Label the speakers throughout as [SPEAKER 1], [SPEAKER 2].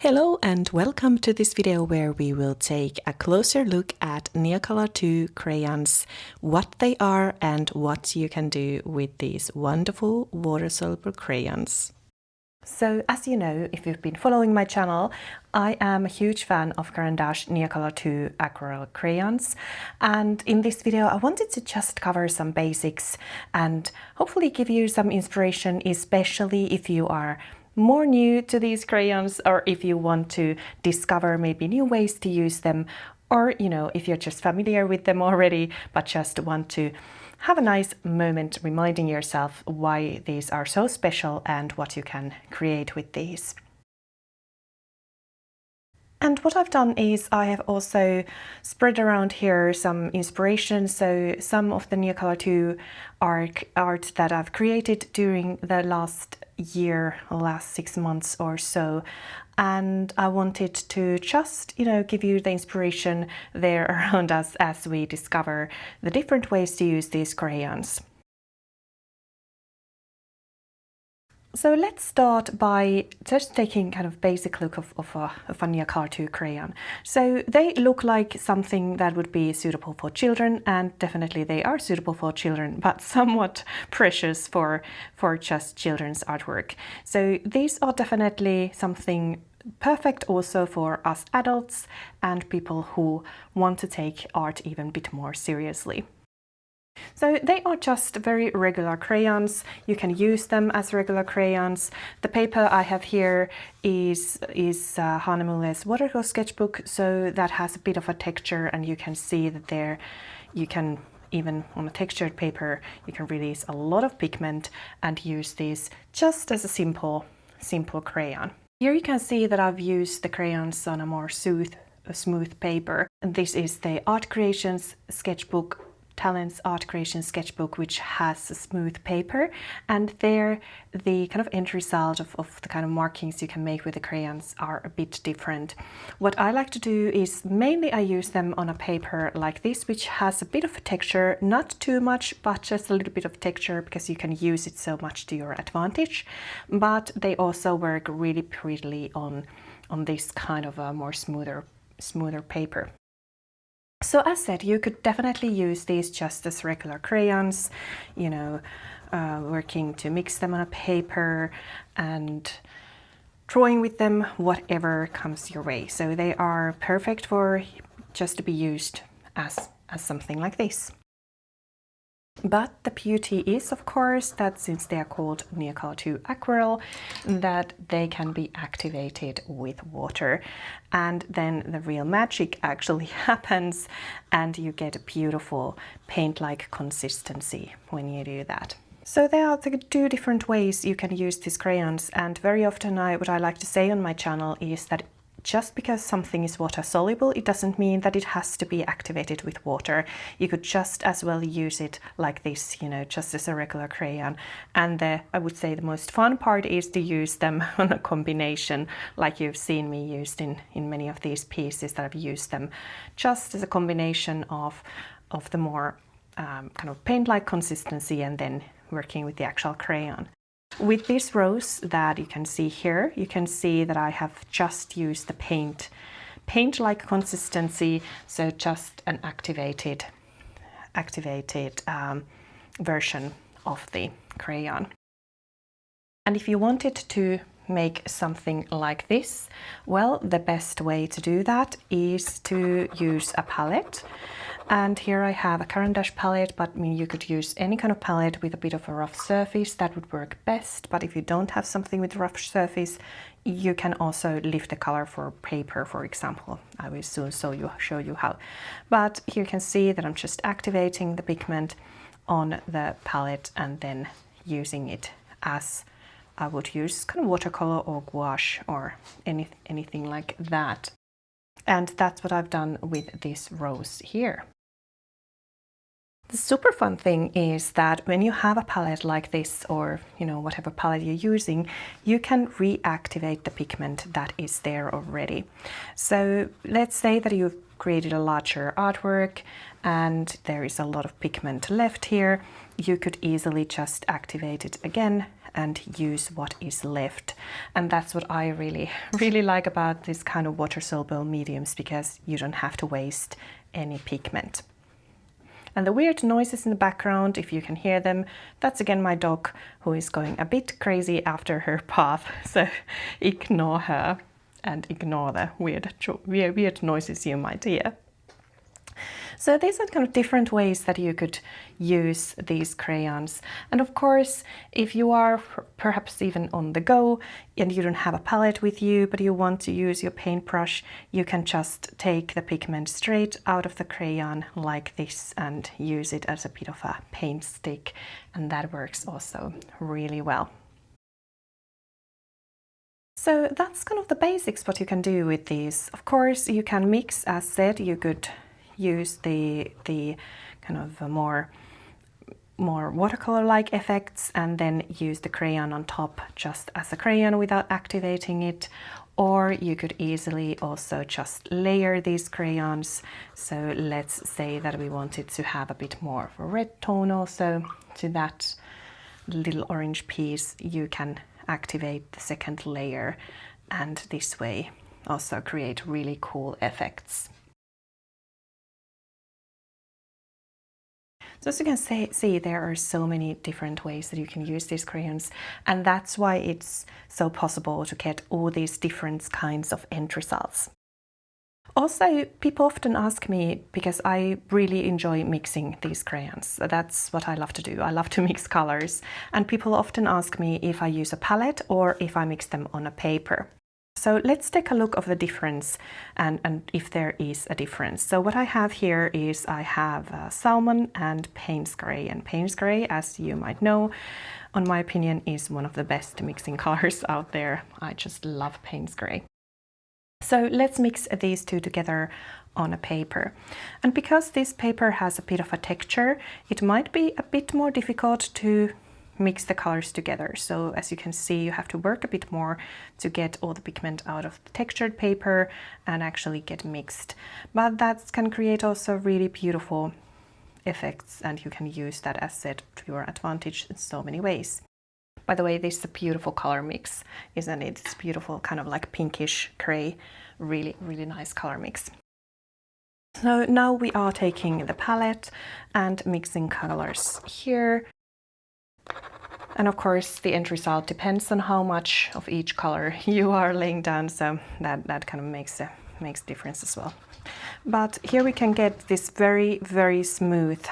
[SPEAKER 1] Hello and welcome to this video where we will take a closer look at Neocolor II crayons, what they are and what you can do with these wonderful water-soluble crayons. So as you know, if you've been following my channel, I am a huge fan of Caran Neocolor II aquarelle crayons, and in this video I wanted to just cover some basics and hopefully give you some inspiration, especially if you are more new to these crayons or if you want to discover maybe new ways to use them, or if you're just familiar with them already but just want to have a nice moment reminding yourself why these are so special and what you can create with these. And what I've done is I have also spread around here some inspiration, so some of the Neocolor II art that I've created during the last year, last 6 months or so, and I wanted to just give you the inspiration there around us as we discover the different ways to use these crayons. So let's start by just taking kind of basic look of a Neocolor II crayon. So they look like something that would be suitable for children, and definitely they are suitable for children, but somewhat precious for just children's artwork. So these are definitely something perfect also for us adults and people who want to take art even a bit more seriously. So they are just very regular crayons. You can use them as regular crayons. The paper I have here is Hanemule's watercolor sketchbook, so that has a bit of a texture, and you can see that there you can, even on a textured paper, you can release a lot of pigment and use these just as a simple crayon. Here you can see that I've used the crayons on a more smooth paper, and this is the Art Creations sketchbook, Talent's Art Creation sketchbook, which has a smooth paper, and there the kind of end result of the kind of markings you can make with the crayons are a bit different. What I like to do is mainly I use them on a paper like this, which has a bit of a texture, not too much, but just a little bit of texture, because you can use it so much to your advantage, but they also work really prettily on this kind of a more smoother paper. So as said, you could definitely use these just as regular crayons, working to mix them on a paper and drawing with them, whatever comes your way. So they are perfect for just to be used as something like this. But the beauty is, of course, that since they are called Neocolor II Aquarelle, that they can be activated with water, and then the real magic actually happens and you get a beautiful paint-like consistency when you do that. So there are the two different ways you can use these crayons, and very often what I like to say on my channel is that just because something is water soluble, it doesn't mean that it has to be activated with water. You could just as well use it like this, just as a regular crayon. And I would say the most fun part is to use them on a combination, like you've seen me used in many of these pieces, that I've used them just as a combination of the more kind of paint-like consistency and then working with the actual crayon. With this rose that you can see here, you can see that I have just used the paint-like consistency, so just an activated version of the crayon. And if you wanted to make something like this, well, the best way to do that is to use a palette. And here I have a Caran palette, but you could use any kind of palette with a bit of a rough surface, that would work best. But if you don't have something with rough surface, you can also lift the color for paper, for example. I will soon show you how. But here you can see that I'm just activating the pigment on the palette and then using it as I would use kind of watercolor or gouache or anything like that. And that's what I've done with this rose here. The super fun thing is that when you have a palette like this, or whatever palette you're using, you can reactivate the pigment that is there already. So let's say that you've created a larger artwork and there is a lot of pigment left here. You could easily just activate it again and use what is left. And that's what I really like about this kind of water-soluble mediums, because you don't have to waste any pigment. And the weird noises in the background, if you can hear them, that's again my dog, who is going a bit crazy after her bath. So ignore her and ignore the weird noises you might hear. So these are kind of different ways that you could use these crayons. And of course, if you are perhaps even on the go and you don't have a palette with you, but you want to use your paintbrush, you can just take the pigment straight out of the crayon like this and use it as a bit of a paint stick. And that works also really well. So that's kind of the basics what you can do with these. Of course, you can mix, as said, you could use the kind of more watercolor-like effects and then use the crayon on top just as a crayon without activating it. Or you could easily also just layer these crayons. So let's say that we wanted to have a bit more of a red tone also to that little orange piece. You can activate the second layer and this way also create really cool effects. So as you can see, there are so many different ways that you can use these crayons, and that's why it's so possible to get all these different kinds of end results. Also, people often ask me, because I really enjoy mixing these crayons. That's what I love to do. I love to mix colors, and people often ask me if I use a palette or if I mix them on a paper. So let's take a look of the difference and if there is a difference. So what I have here is I have salmon and Payne's Grey. And Payne's Grey, as you might know, in my opinion, is one of the best mixing colors out there. I just love Payne's Grey. So let's mix these two together on a paper. And because this paper has a bit of a texture, it might be a bit more difficult to mix the colors together. So as you can see, you have to work a bit more to get all the pigment out of the textured paper and actually get mixed. But that can create also really beautiful effects, and you can use that, as said, to your advantage in so many ways. By the way, this is a beautiful color mix, isn't it? It's beautiful, kind of like pinkish gray, really nice color mix. So now we are taking the palette and mixing colors here. And of course, the end result depends on how much of each color you are laying down, so that kind of makes a difference as well. But here we can get this very smooth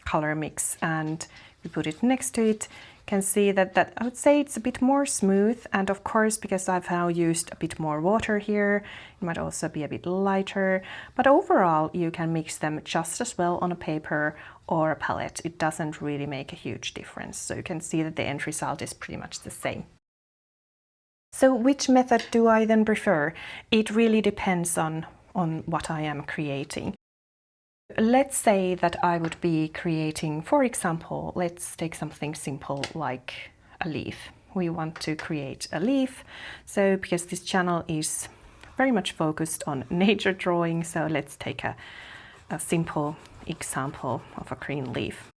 [SPEAKER 1] color mix, and we put it next to it. You can see that I would say it's a bit more smooth, and of course, because I've now used a bit more water here, it might also be a bit lighter, but overall you can mix them just as well on a paper or a palette. It doesn't really make a huge difference, so you can see that the end result is pretty much the same. So which method do I then prefer? It really depends on what I am creating. Let's say that I would be creating, for example, let's take something simple like a leaf. We want to create a leaf, so because this channel is very much focused on nature drawing, so let's take a simple example of a green leaf.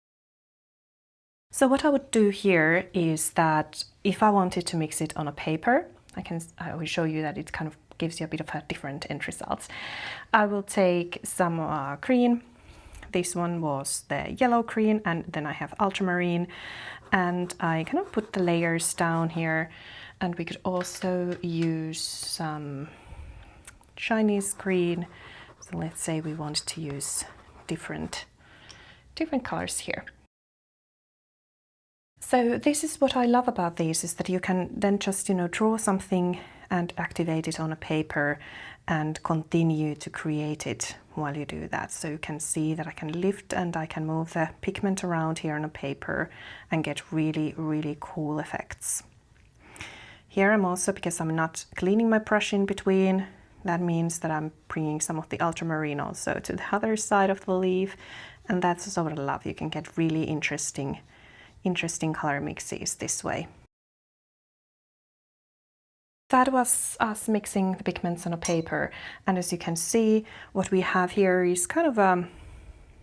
[SPEAKER 1] So what I would do here is that if I wanted to mix it on a paper, I will show you that it kind of gives you a bit of a different end results. I will take some green. This one was the yellow green, and then I have ultramarine, and I kind of put the layers down here. And we could also use some Chinese green. So let's say we want to use different colors here. So this is what I love about these, is that you can then just, draw something and activate it on a paper and continue to create it while you do that. So you can see that I can lift and I can move the pigment around here on a paper and get really cool effects. Here I'm also, because I'm not cleaning my brush in between, that means that I'm bringing some of the ultramarine also to the other side of the leaf, and that's also what I love. You can get really interesting color mixes this way. That was us mixing the pigments on a paper, and as you can see, what we have here is kind of a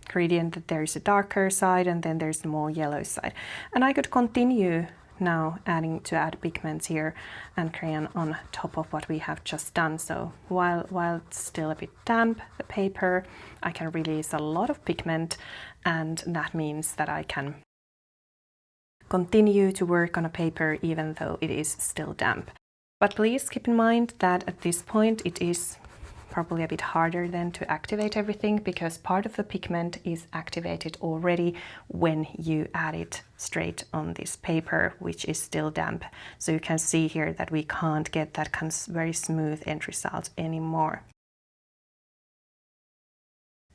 [SPEAKER 1] gradient that there is a darker side and then there's the more yellow side. And I could continue now to add pigments here and crayon on top of what we have just done. So while it's still a bit damp, the paper, I can release a lot of pigment, and that means that I can continue to work on a paper even though it is still damp. But please keep in mind that at this point it is probably a bit harder then to activate everything, because part of the pigment is activated already when you add it straight on this paper, which is still damp. So you can see here that we can't get that kind of very smooth end result anymore.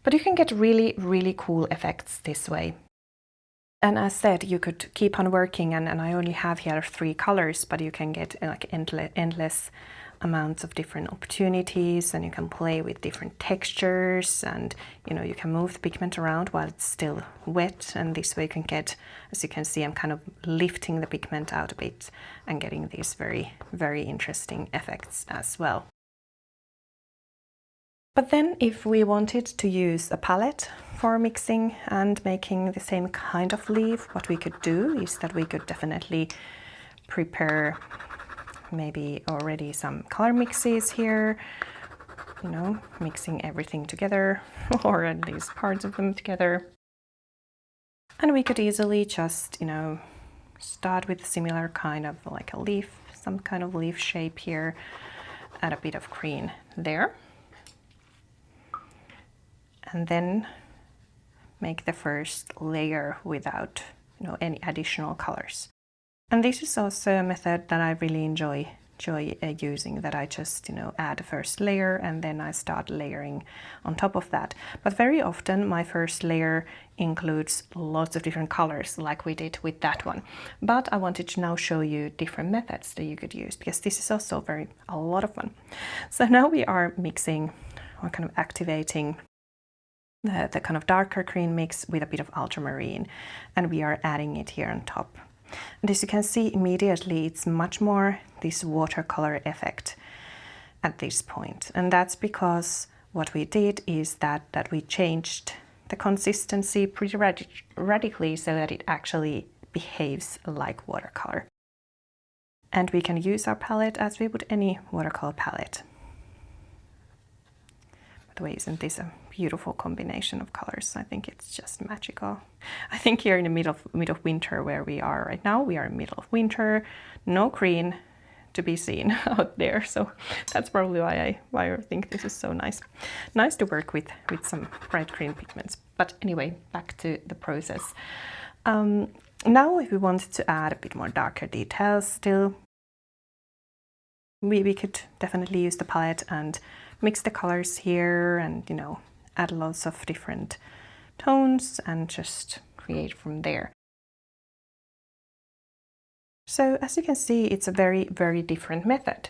[SPEAKER 1] But you can get really, really cool effects this way. And as said, you could keep on working, and I only have here 3 colors, but you can get like endless amounts of different opportunities, and you can play with different textures, and you can move the pigment around while it's still wet, and this way you can get, as you can see, I'm kind of lifting the pigment out a bit and getting these very, very interesting effects as well. But then if we wanted to use a palette for mixing and making the same kind of leaf, what we could do is that we could definitely prepare maybe already some color mixes here, mixing everything together or at least parts of them together. And we could easily just, start with similar kind of like a leaf, some kind of leaf shape here, add a bit of green there. And then make the first layer without any additional colors. And this is also a method that I really enjoy using, that I just add the first layer and then I start layering on top of that. But very often my first layer includes lots of different colors, like we did with that one. But I wanted to now show you different methods that you could use, because this is also a lot of fun. So now we are mixing or kind of activating the kind of darker green mix with a bit of ultramarine, and we are adding it here on top. And as you can see immediately, it's much more this watercolor effect at this point. And that's because what we did is that we changed the consistency pretty radically so that it actually behaves like watercolor. And we can use our palette as we would any watercolor palette. By the way, isn't this a beautiful combination of colors? I think it's just magical. I think here in the middle of winter where we are right now, we are in the middle of winter, no green to be seen out there. So that's probably why I think this is so nice. Nice to work with some bright green pigments. But anyway, back to the process. Now if we wanted to add a bit more darker details still, we could definitely use the palette and mix the colors here and add lots of different tones and just create from there. So as you can see, it's a very, very different method,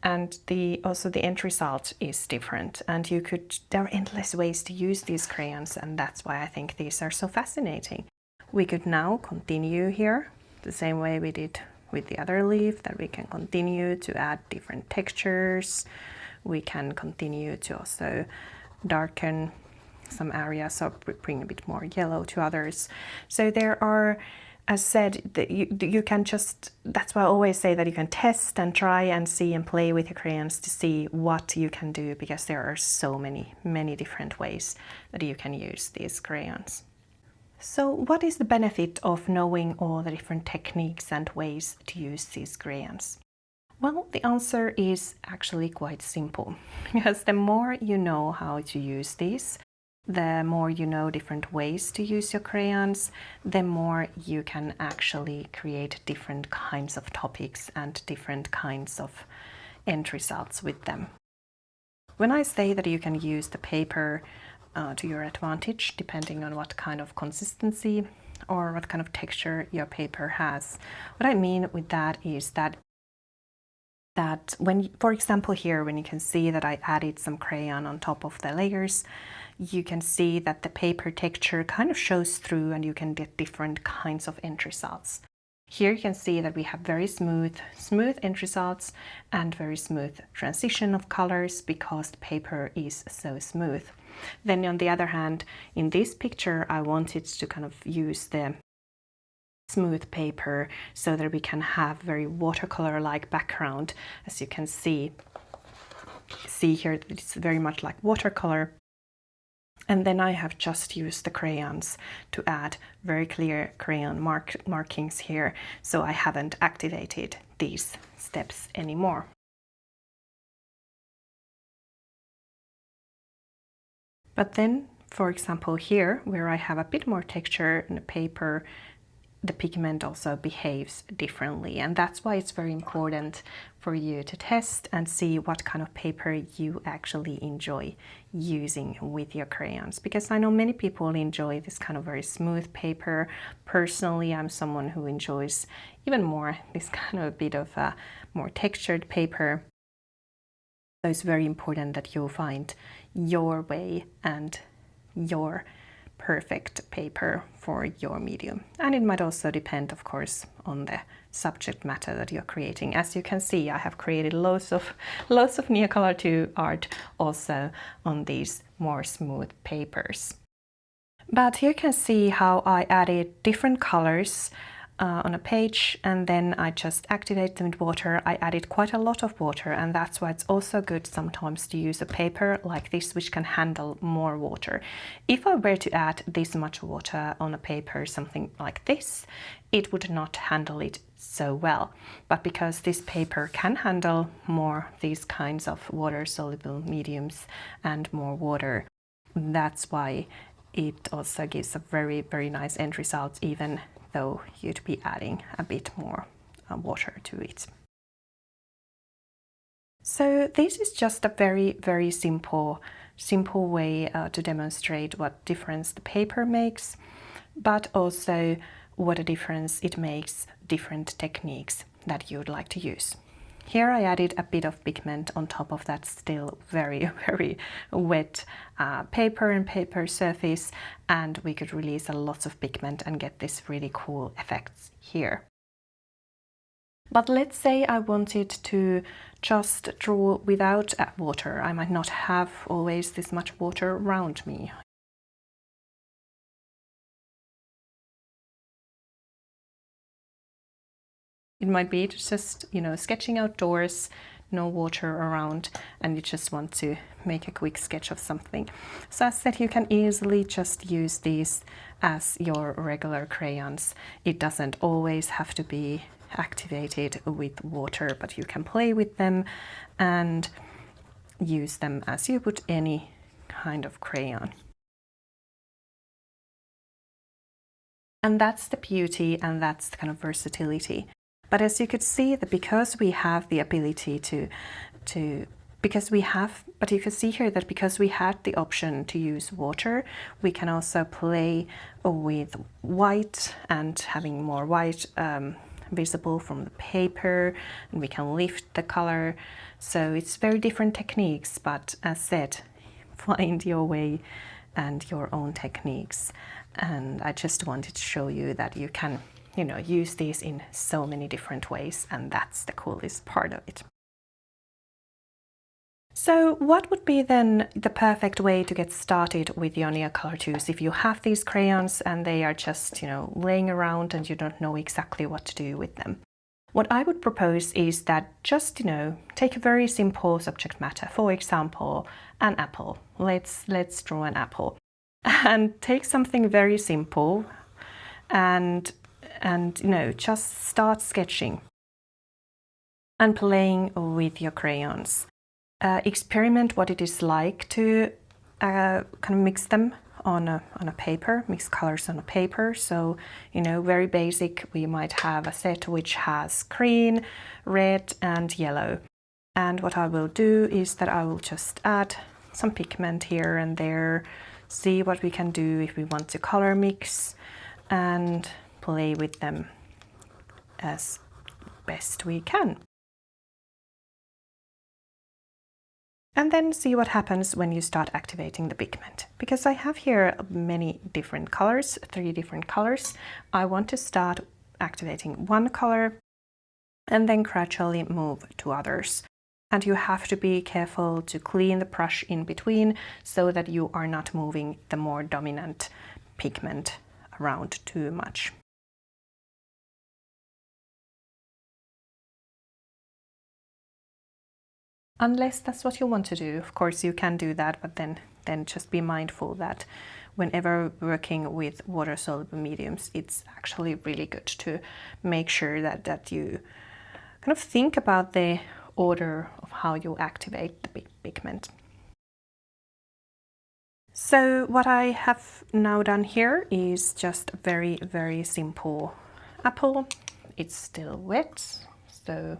[SPEAKER 1] and also the end result is different, and there are endless ways to use these crayons, and that's why I think these are so fascinating. We could now continue here the same way we did with the other leaf, that we can continue to add different textures. We can continue to also darken some areas or bring a bit more yellow to others. So there are, as said, you can just, that's why I always say that you can test and try and see and play with your crayons to see what you can do, because there are so many different ways that you can use these crayons. So what is the benefit of knowing all the different techniques and ways to use these crayons? Well, the answer is actually quite simple, because the more you know how to use these, the more you know different ways to use your crayons, the more you can actually create different kinds of topics and different kinds of end results with them. When I say that you can use the paper to your advantage, depending on what kind of consistency or what kind of texture your paper has, what I mean with that is that when, for example here, when you can see that I added some crayon on top of the layers, you can see that the paper texture kind of shows through and you can get different kinds of end results. Here you can see that we have very smooth end results and very smooth transition of colors because the paper is so smooth. Then on the other hand, in this picture, I wanted to kind of use the smooth paper so that we can have very watercolor-like background. As you can see here, it's very much like watercolor. And then I have just used the crayons to add very clear crayon markings here, so I haven't activated these steps anymore. But then, for example, here, where I have a bit more texture in the paper, the pigment also behaves differently, and that's why it's very important for you to test and see what kind of paper you actually enjoy using with your crayons, because I know many people enjoy this kind of very smooth paper. Personally, I'm someone who enjoys even more this kind of a bit of a more textured paper. So it's very important that you find your way and your perfect paper for your medium. And it might also depend, of course, on the subject matter that you're creating. As you can see, I have created loads of Neocolor II art also on these more smooth papers. But here you can see how I added different colors on a page, and then I just activate them with water. I added quite a lot of water, and that's why it's also good sometimes to use a paper like this which can handle more water. If I were to add this much water on a paper, something like this, it would not handle it so well. But because this paper can handle more these kinds of water-soluble mediums and more water, that's why it also gives a very, very nice end result, even though you'd be adding a bit more water to it. So this is just a very, very simple way to demonstrate what difference the paper makes, but also what a difference it makes different techniques that you'd like to use. Here I added a bit of pigment on top of that still very, very wet paper and paper surface, and we could release a lot of pigment and get this really cool effects here. But let's say I wanted to just draw without water. I might not have always this much water around me. It might be just, sketching outdoors, no water around, and you just want to make a quick sketch of something. So as I said, you can easily just use these as your regular crayons. It doesn't always have to be activated with water, but you can play with them and use them as you would any kind of crayon. And that's the beauty, and that's the kind of versatility. But as you could see, that because we have the ability but you can see here that because we had the option to use water, we can also play with white and having more white visible from the paper, and we can lift the color. So it's very different techniques, but as said, find your way and your own techniques. And I just wanted to show you that you can use these in so many different ways, and that's the coolest part of it. So what would be then the perfect way to get started with your Neocolor IIs if you have these crayons and they are just, laying around and you don't know exactly what to do with them? What I would propose is that just, take a very simple subject matter. For example, an apple. Let's draw an apple. And take something very simple and just start sketching and playing with your crayons. Experiment what it is like to kind of mix them on a paper, mix colors on a paper. So, very basic, we might have a set which has green, red and yellow. And what I will do is that I will just add some pigment here and there, see what we can do if we want to color mix, and play with them as best we can. And then see what happens when you start activating the pigment. Because I have here many different colors, 3 different colors. I want to start activating one color and then gradually move to others. And you have to be careful to clean the brush in between so that you are not moving the more dominant pigment around too much. unless that's what you want to do. Of course, you can do that, but then just be mindful that whenever working with water-soluble mediums, it's actually really good to make sure that you kind of think about the order of how you activate the pigment. So what I have now done here is just a very, very simple apple. It's still wet, so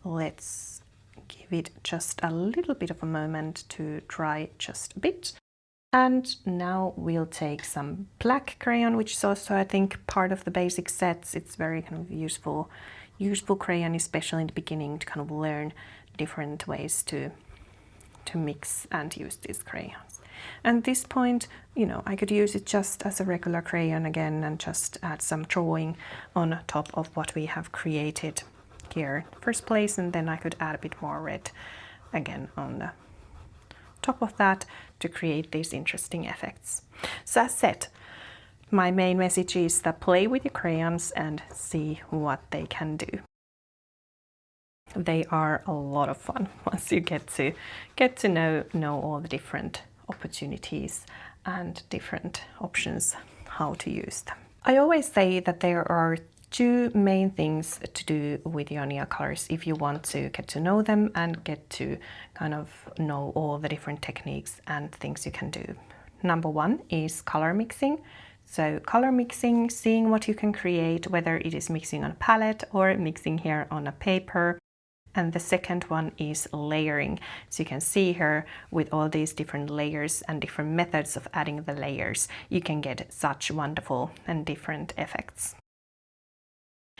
[SPEAKER 1] let's give it just a little bit of a moment to dry just a bit. And now we'll take some black crayon, which is also, I think, part of the basic sets. It's very kind of useful crayon, especially in the beginning, to kind of learn different ways to mix and use these crayons. And at this point, you know, I could use it just as a regular crayon again and just add some drawing on top of what we have created here in the first place, and then I could add a bit more red again on the top of that to create these interesting effects. So as said, my main message is that play with your crayons and see what they can do. They are a lot of fun once you get to know all the different opportunities and different options how to use them. I always say that there are two main things to do with your Neocolors if you want to get to know them and get to kind of know all the different techniques and things you can do. Number one is color mixing. So color mixing, seeing what you can create, whether it is mixing on a palette or mixing here on a paper. And the second one is layering. So you can see here with all these different layers and different methods of adding the layers, you can get such wonderful and different effects.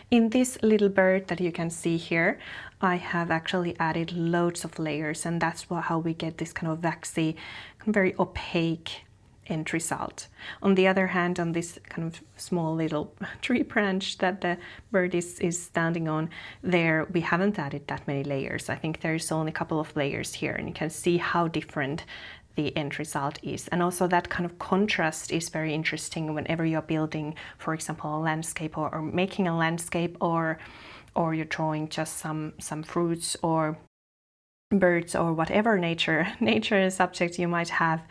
[SPEAKER 1] In this little bird that you can see here, I have actually added loads of layers, and that's how we get this kind of waxy, very opaque end result. On the other hand, on this kind of small little tree branch that the bird is standing on, there we haven't added that many layers. I think there's only a couple of layers here, and you can see how different the end result is. And also that kind of contrast is very interesting whenever you're building, for example, a landscape or making a landscape, or you're drawing just some fruits or birds or whatever nature subject you might have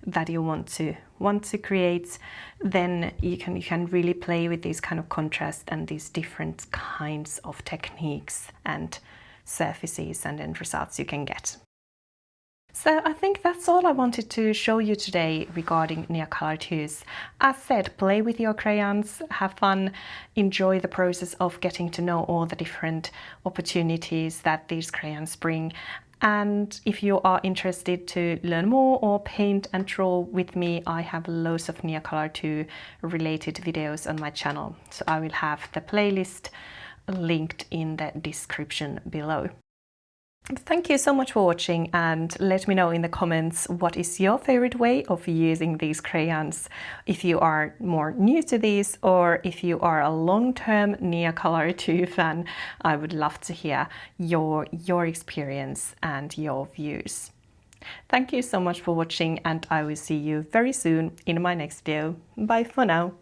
[SPEAKER 1] that you want to create. Then you can really play with these kind of contrast and these different kinds of techniques and surfaces and end results you can get. So I think that's all I wanted to show you today regarding Neocolor IIs. As said, play with your crayons, have fun, enjoy the process of getting to know all the different opportunities that these crayons bring. And if you are interested to learn more or paint and draw with me, I have loads of Neocolor II related videos on my channel. So I will have the playlist linked in the description below. Thank you so much for watching, and let me know in the comments what is your favorite way of using these crayons. If you are more new to these, or if you are a long-term Neocolor II fan, I would love to hear your experience and your views. Thank you so much for watching, and I will see you very soon in my next video. Bye for now.